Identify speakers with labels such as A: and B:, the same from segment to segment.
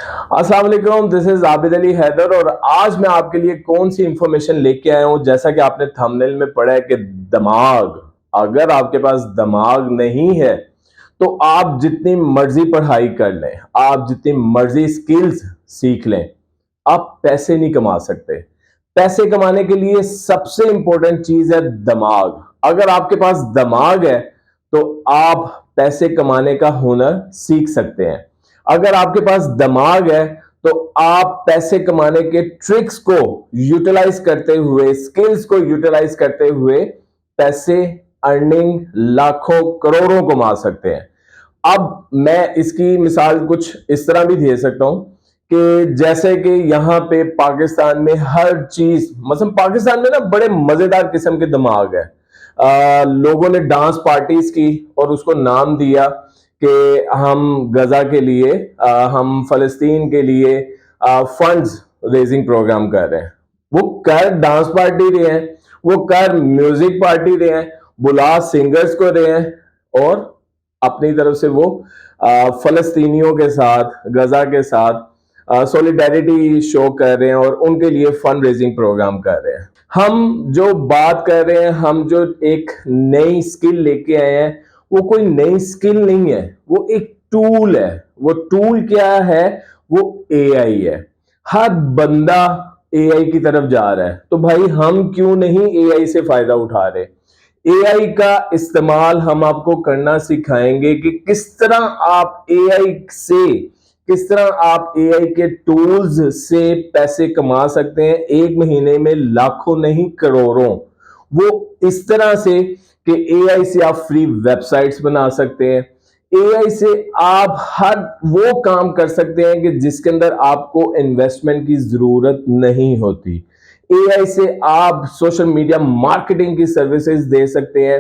A: अस्सलाम वालेकुम, this is Abid Ali Haider और आज मैं आपके लिए कौन सी इंफॉर्मेशन लेके आया हूं। जैसा कि आपने थंबनेल में पढ़ा है कि दिमाग, अगर आपके पास दिमाग नहीं है तो आप जितनी मर्जी पढ़ाई कर लें, आप जितनी मर्जी स्किल्स सीख लें, आप पैसे नहीं कमा सकते। पैसे कमाने के लिए सबसे इंपॉर्टेंट चीज है दिमाग। अगर आपके पास दिमाग है तो आप पैसे कमाने का हुनर सीख सकते हैं। अगर आपके पास दिमाग है तो आप पैसे कमाने के ट्रिक्स को यूटिलाइज करते हुए, स्किल्स को यूटिलाइज करते हुए पैसे, अर्निंग लाखों करोड़ों कमा सकते हैं। अब मैं इसकी मिसाल कुछ इस तरह भी दे सकता हूं कि जैसे कि यहां पे पाकिस्तान में हर चीज, मतलब पाकिस्तान में ना बड़े मजेदार किस्म के दिमाग है। लोगों ने डांस पार्टीज की और उसको नाम दिया कि हम गजा के लिए, हम फलस्तीन के लिए फंड्स रेजिंग प्रोग्राम कर रहे हैं। वो कर डांस पार्टी रहे हैं, वो कर म्यूजिक पार्टी रहे हैं, बुला सिंगर्स को रहे हैं और अपनी तरफ से वो फलस्तीनियों के साथ, गजा के साथ सॉलिडेरिटी शो कर रहे हैं और उनके लिए फंड रेजिंग प्रोग्राम कर रहे हैं। हम जो बात कर रहे हैं, हम जो एक नई स्किल लेके आए हैं, वो कोई नई स्किल नहीं है, वो एक टूल है। वो टूल क्या है? वो एआई है। हर बंदा एआई की तरफ जा रहा है, तो भाई हम क्यों नहीं एआई से फायदा उठा रहे? एआई का इस्तेमाल हम आपको करना सिखाएंगे कि किस तरह आप एआई से, किस तरह आप एआई के टूल्स से पैसे कमा सकते हैं, एक महीने में लाखों नहीं करोड़ों। वो इस तरह से कि एआई से आप फ्री वेबसाइट्स बना सकते हैं, एआई से आप हर वो काम कर सकते हैं कि जिसके अंदर आपको इन्वेस्टमेंट की जरूरत नहीं होती। एआई से आप सोशल मीडिया मार्केटिंग की सर्विसेज दे सकते हैं,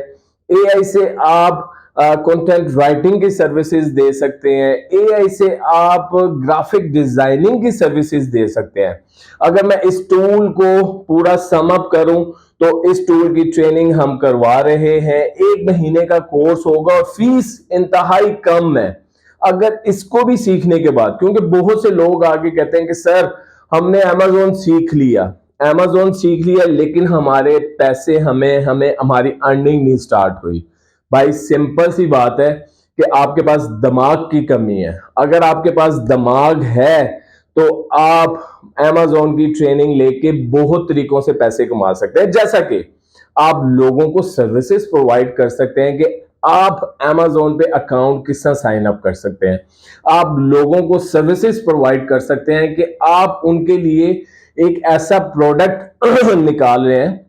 A: एआई से आप कंटेंट राइटिंग की सर्विसेज दे सकते हैं, एआई से आप ग्राफिक डिजाइनिंग की सर्विसेज दे सकते हैं। अगर मैं इस टूल को पूरा सम अप करूं तो इस टूल की ट्रेनिंग हम करवा रहे हैं, एक महीने का कोर्स होगा और फीस इंतहाई कम है। अगर इसको भी सीखने के बाद, क्योंकि बहुत से लोग आगे कहते हैं कि सर हमने अमेजोन सीख लिया, अमेजोन सीख लिया लेकिन हमारे पैसे, हमें हमें हमारी अर्निंग नहीं स्टार्ट हुई। भाई सिंपल सी बात है कि आपके पास दिमाग की कमी है। अगर आपके पास दिमाग है तो आप अमेजोन की ट्रेनिंग लेके बहुत तरीकों से पैसे कमा सकते हैं। जैसा कि आप लोगों को सर्विसेज प्रोवाइड कर सकते हैं कि आप अमेजोन पे अकाउंट किस तरह साइन अप कर सकते हैं। आप लोगों को सर्विसेज प्रोवाइड कर सकते हैं कि आप उनके लिए एक ऐसा प्रोडक्ट निकाल रहे हैं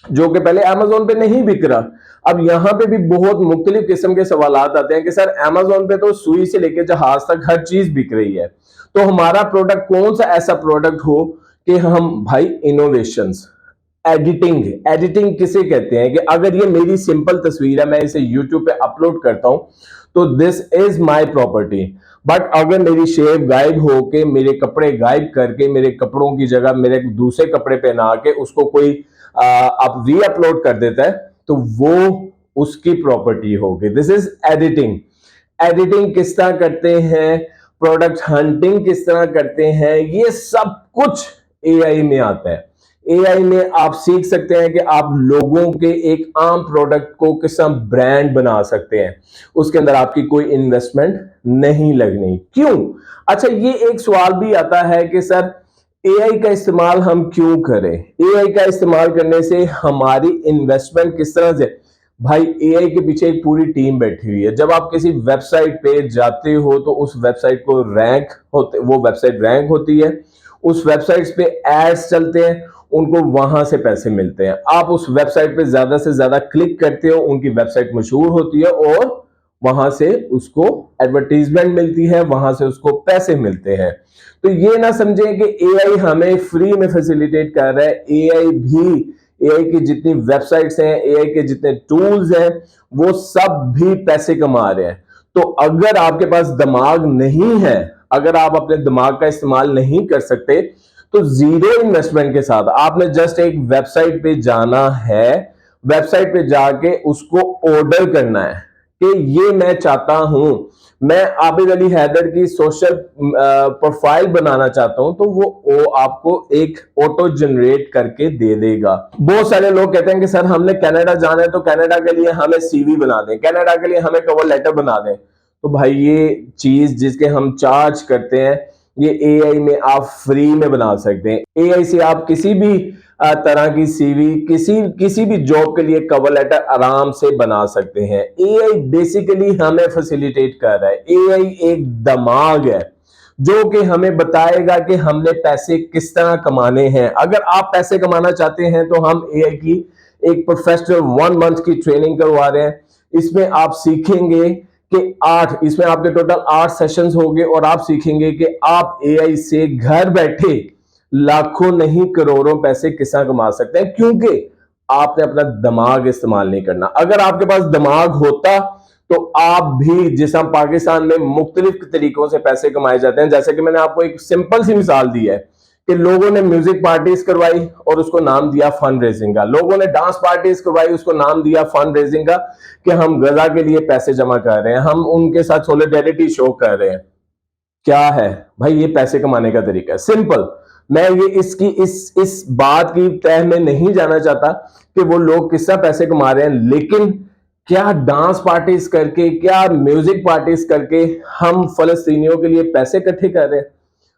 A: जो कि पहले अमेजोन पे नहीं बिक रहा। अब यहां पे भी बहुत मुख्तलिफ किस्म के सवाल आते हैं कि सर अमेजोन पे तो सुई से लेकर जहाज तक हर चीज बिक रही है, तो हमारा प्रोडक्ट कौन सा ऐसा प्रोडक्ट हो कि हम भाई इनोवेशंस, एडिटिंग, एडिटिंग किसे कहते हैं कि अगर ये मेरी सिंपल तस्वीर है, मैं इसे यूट्यूब पे अपलोड करता हूं तो this is my property. But अगर मेरी शेप गायब हो के, मेरे कपड़े गायब करके, मेरे कपड़ों की जगह मेरे दूसरे कपड़े पहना के उसको कोई आप री अपलोड कर देता है तो वो उसकी प्रॉपर्टी होगी। This is editing. एडिटिंग किस तरह करते हैं, प्रोडक्ट हंटिंग किस तरह करते हैं, ये सब कुछ एआई में आता है। एआई में आप सीख सकते हैं कि आप लोगों के एक आम प्रोडक्ट को किस तरह ब्रांड बना सकते हैं। उसके अंदर आपकी कोई इन्वेस्टमेंट नहीं लगनी। क्यों? अच्छा, ये एक सवाल भी आता है कि सर एआई का इस्तेमाल हम क्यों करें? एआई का इस्तेमाल करने से हमारी इन्वेस्टमेंट किस तरह से? भाई एआई के पीछे एक पूरी टीम बैठी हुई है। जब आप किसी वेबसाइट पे जाते हो तो उस वेबसाइट को रैंक होते, वो वेबसाइट रैंक होती है, उस वेबसाइट्स पे एड्स चलते हैं, उनको वहां से पैसे मिलते हैं। आप उस वेबसाइट पे ज्यादा से ज्यादा क्लिक करते हो, उनकी वेबसाइट मशहूर होती है और वहां से उसको एडवर्टीजमेंट मिलती है, वहां से उसको पैसे मिलते हैं। तो ये ना समझें कि एआई हमें फ्री में फैसिलिटेट कर रहा है। एआई भी, एआई की जितनी वेबसाइट्स हैं, एआई के जितने टूल्स हैं, वो सब भी पैसे कमा रहे हैं। तो अगर आपके पास दिमाग नहीं है, अगर आप अपने दिमाग का इस्तेमाल नहीं कर सकते, तो जीरो इन्वेस्टमेंट के साथ आपने जस्ट एक वेबसाइट पे जाना है, वेबसाइट पे जाके उसको ऑर्डर करना है कि ये मैं चाहता हूं, मैं आबिद अली हैदर की सोशल प्रोफाइल बनाना चाहता हूं, तो वो आपको एक ऑटो जनरेट करके दे देगा। बहुत सारे लोग कहते हैं कि सर हमने कनाडा जाना है, तो कनाडा के लिए हमें सीवी बना दें, कनाडा के लिए हमें कवर लेटर बना दें। तो भाई ये चीज जिसके हम चार्ज करते हैं, ये एआई में आप फ्री में बना सकते हैं। एआई से आप किसी भी तरह की सीवी, किसी भी जॉब के लिए कवर लेटर आराम से बना सकते हैं। एआई बेसिकली हमें फैसिलिटेट कर रहा है। एआई एक दिमाग है जो कि हमें बताएगा कि हमने पैसे किस तरह कमाने हैं। अगर आप पैसे कमाना चाहते हैं तो हम एआई की एक प्रोफेशनल 1 मंथ की ट्रेनिंग करवा रहे हैं। इसमें आप सीखेंगे कि इसमें आपके टोटल 8 सेशंस होंगे और आप सीखेंगे कि आप एआई से घर बैठे लाखों नहीं करोड़ों पैसे किस तरह कमा सकते हैं, क्योंकि आपने अपना दिमाग इस्तेमाल नहीं करना। अगर आपके पास दिमाग होता तो आप भी, जिस हम पाकिस्तान में मुख्तलिफ तरीकों से पैसे कमाए जाते हैं, जैसे कि मैंने आपको एक सिंपल सी मिसाल दी है कि लोगों ने म्यूजिक पार्टीज करवाई और उसको नाम दिया फंड रेजिंग का, लोगों ने डांस पार्टीज करवाई, उसको नाम दिया फंड रेजिंग का कि हम गजा के लिए पैसे जमा कर रहे हैं, हम उनके साथ सॉलिडेरिटी शो कर रहे हैं। क्या है भाई, ये पैसे कमाने का तरीका है, सिंपल। मैं ये इस बात की तह में नहीं जाना चाहता कि वो लोग किस तरह पैसे कमा रहे हैं, लेकिन क्या डांस पार्टीज करके, क्या म्यूजिक पार्टीज करके हम फलस्तीनियों के लिए पैसे इकट्ठे कर रहे हैं?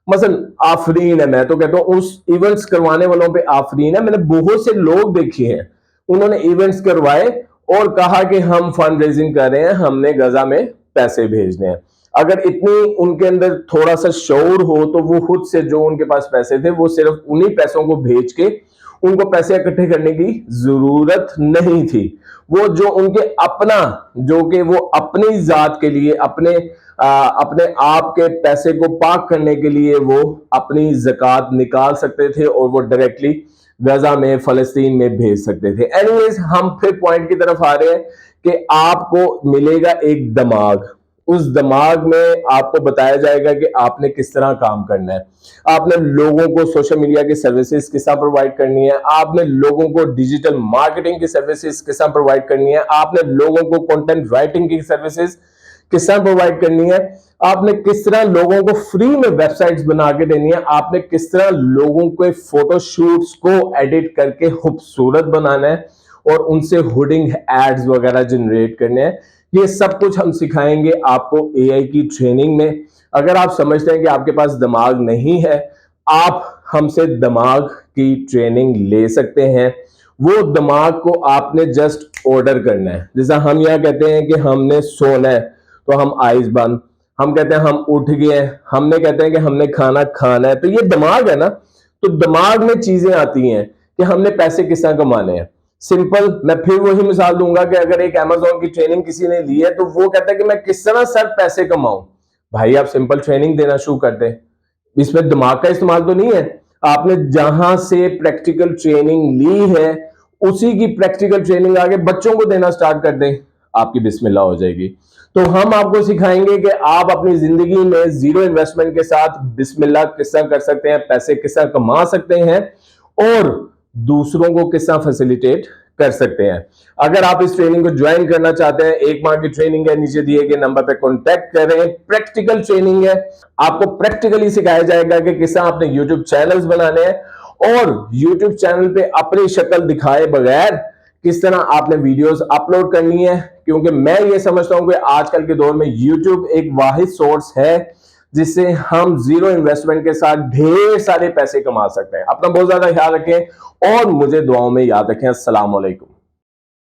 A: मसलन आफरीन है, मैं तो कहता हूं उस इवेंट्स करवाने वालों पे आफरीन है। मैंने बहुत से लोग देखे हैं, उन्होंने इवेंट्स करवाए और कहा कि हम फंड रेजिंग कर रहे हैं, हमने गजा में पैसे भेजने हैं। अगर इतनी उनके अंदर थोड़ा सा शऊर हो तो वो खुद से, जो उनके पास पैसे थे, वो सिर्फ उन्हीं पैसों को भेज के, उनको पैसे इकट्ठे करने की जरूरत नहीं थी। वो जो उनके अपना, जो कि वो अपनी जात के लिए, अपने आप के पैसे को पाक करने के लिए वो अपनी ज़कात निकाल सकते थे और वो डायरेक्टली गजा में, फलस्तीन में भेज सकते थे। एनीवेज, हम फिर पॉइंट की तरफ आ रहे हैं कि आपको मिलेगा एक दिमाग। उस दिमाग में आपको बताया जाएगा कि आपने किस तरह काम करना है। आपने लोगों को सोशल मीडिया की सर्विसेज किस तरह प्रोवाइड करनी है, आपने लोगों को डिजिटल मार्केटिंग की सर्विसेज किस तरह प्रोवाइड करनी है, आपने लोगों को कंटेंट राइटिंग की सर्विसेज किस तरह प्रोवाइड करनी है, आपने किस तरह लोगों को फ्री में वेबसाइट्स बना के देनी है, आपने किस तरह लोगों के फोटोशूट्स को एडिट करके खूबसूरत बनाना है और उनसे हुडिंग एड्स वगैरह जनरेट करने हैं। ये सब कुछ हम सिखाएंगे आपको एआई की ट्रेनिंग में। अगर आप समझते हैं कि आपके पास दिमाग नहीं है, आप हमसे दिमाग की ट्रेनिंग ले सकते हैं। वो दिमाग को आपने जस्ट ऑर्डर करना है। जैसा हम यहाँ कहते हैं कि हमने सोना है तो हम आइज बंद, हम कहते हैं हम उठ गए हैं, हमने कहते हैं कि हमने खाना खाना है, तो ये दिमाग है ना। तो दिमाग में चीजें आती हैं कि हमने पैसे किस तरह कमाने हैं। सिंपल, मैं फिर वही मिसाल दूंगा कि अगर एक अमेज़न की ट्रेनिंग किसी ने ली है तो वो कहता है कि मैं किस तरह सर पैसे कमाऊं। भाई आप सिंपल ट्रेनिंग देना शुरू कर दें, इसमें दिमाग का इस्तेमाल तो नहीं है। आपने जहां से प्रैक्टिकल ट्रेनिंग ली है उसी की प्रैक्टिकल ट्रेनिंग आगे बच्चों को देना स्टार्ट कर दें, आपकी बिस्मिल्लाह हो जाएगी। तो हम आपको सिखाएंगे कि आप अपनी जिंदगी में जीरो इन्वेस्टमेंट के साथ बिस्मिल्लाह किस तरह कर सकते हैं, पैसे किस तरह कमा सकते हैं और दूसरों को किस तरह फैसिलिटेट कर सकते हैं। अगर आप इस ट्रेनिंग को ज्वाइन करना चाहते हैं, 1 माह की ट्रेनिंग है, नीचे दिए गए नंबर पे कांटेक्ट करें। प्रैक्टिकल ट्रेनिंग है, आपको प्रैक्टिकली सिखाया जाएगा कि किस तरह आपने यूट्यूब चैनल्स बनाने हैं और यूट्यूब चैनल पे अपनी शक्ल दिखाए बगैर किस तरह आपने वीडियोस अपलोड करनी है। क्योंकि मैं ये समझता हूं कि आजकल के दौर में यूट्यूब एक वाहिद सोर्स है जिससे हम जीरो इन्वेस्टमेंट के साथ ढेर सारे पैसे कमा सकते हैं। अपना बहुत ज्यादा ख्याल रखें और मुझे दुआओं में याद रखें। अस्सलाम वालेकुम।